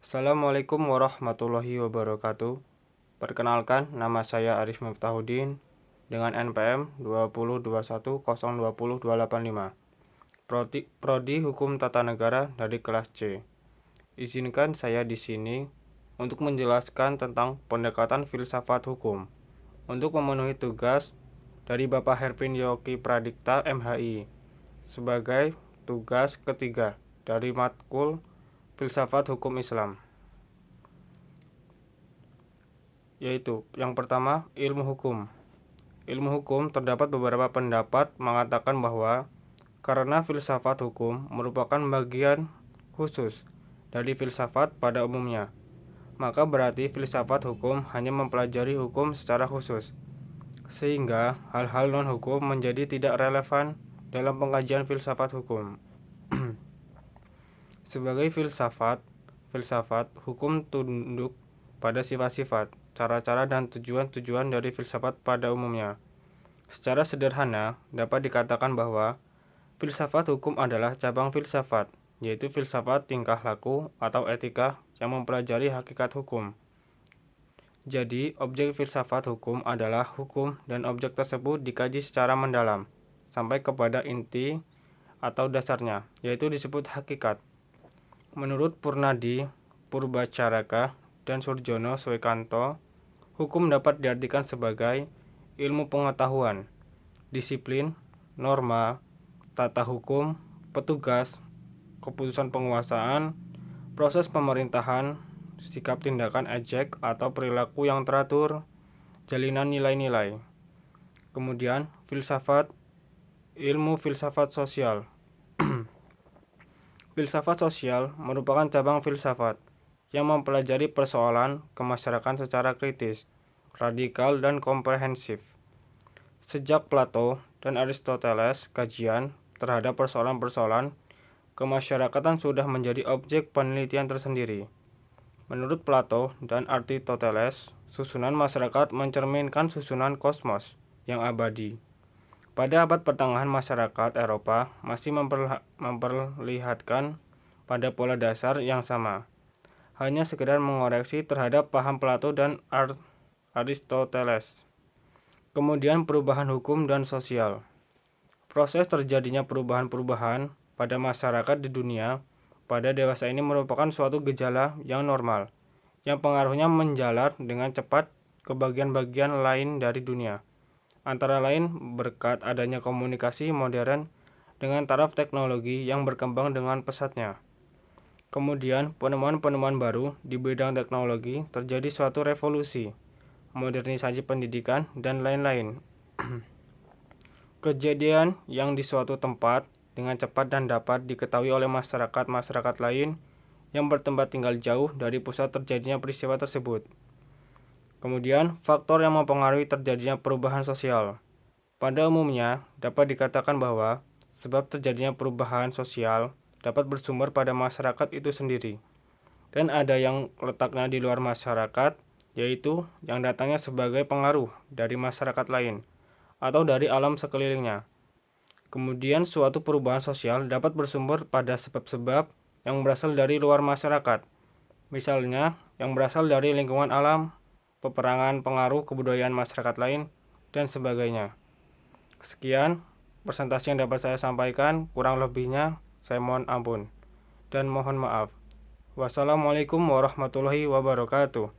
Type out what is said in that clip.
Assalamualaikum warahmatullahi wabarakatuh. Perkenalkan, nama saya Arif Miftahudin dengan NPM 2021020285. Prodi Hukum Tata Negara dari kelas C. Izinkan saya di sini untuk menjelaskan tentang pendekatan filsafat hukum untuk memenuhi tugas dari Bapak Hervin Yoki Pradikta MHI sebagai tugas ketiga dari matkul Filsafat Hukum Islam, yaitu yang pertama, ilmu hukum. Ilmu hukum terdapat beberapa pendapat mengatakan bahwa karena filsafat hukum merupakan bagian khusus dari filsafat pada umumnya, maka berarti filsafat hukum hanya mempelajari hukum secara khusus, sehingga hal-hal non-hukum menjadi tidak relevan dalam pengkajian filsafat hukum. Sebagai filsafat hukum tunduk pada sifat-sifat, cara-cara, dan tujuan-tujuan dari filsafat pada umumnya. Secara sederhana, dapat dikatakan bahwa filsafat hukum adalah cabang filsafat, yaitu filsafat tingkah laku atau etika yang mempelajari hakikat hukum. Jadi, objek filsafat hukum adalah hukum dan objek tersebut dikaji secara mendalam, sampai kepada inti atau dasarnya, yaitu disebut hakikat. Menurut Purnadi Purbacaraka dan Surjono Swekanto, hukum dapat diartikan sebagai ilmu pengetahuan, disiplin, norma, tata hukum, petugas, keputusan penguasaan, proses pemerintahan, sikap tindakan ejek atau perilaku yang teratur, jalinan nilai-nilai. Kemudian, ilmu filsafat sosial. Filsafat sosial merupakan cabang filsafat yang mempelajari persoalan kemasyarakatan secara kritis, radikal, dan komprehensif. Sejak Plato dan Aristoteles, kajian terhadap persoalan-persoalan kemasyarakatan sudah menjadi objek penelitian tersendiri. Menurut Plato dan Aristoteles, susunan masyarakat mencerminkan susunan kosmos yang abadi. Pada abad pertengahan, masyarakat Eropa masih memperlihatkan pada pola dasar yang sama, hanya sekedar mengoreksi terhadap paham Plato dan Aristoteles. Kemudian perubahan hukum dan sosial. Proses terjadinya perubahan-perubahan pada masyarakat di dunia pada dewasa ini merupakan suatu gejala yang normal, yang pengaruhnya menjalar dengan cepat ke bagian-bagian lain dari dunia. Antara lain berkat adanya komunikasi modern dengan taraf teknologi yang berkembang dengan pesatnya. Kemudian penemuan-penemuan baru di bidang teknologi, terjadi suatu revolusi, modernisasi pendidikan, dan lain-lain. Kejadian yang di suatu tempat dengan cepat dan dapat diketahui oleh masyarakat lain yang bertempat tinggal jauh dari pusat terjadinya peristiwa tersebut. Kemudian, faktor yang mempengaruhi terjadinya perubahan sosial. Pada umumnya, dapat dikatakan bahwa sebab terjadinya perubahan sosial dapat bersumber pada masyarakat itu sendiri, dan ada yang letaknya di luar masyarakat, yaitu yang datangnya sebagai pengaruh dari masyarakat lain atau dari alam sekelilingnya. Kemudian, suatu perubahan sosial dapat bersumber pada sebab-sebab yang berasal dari luar masyarakat, misalnya yang berasal dari lingkungan alam, peperangan, pengaruh kebudayaan masyarakat lain, dan sebagainya. Sekian presentasi yang dapat saya sampaikan, kurang lebihnya saya mohon ampun dan mohon maaf. Wassalamualaikum warahmatullahi wabarakatuh.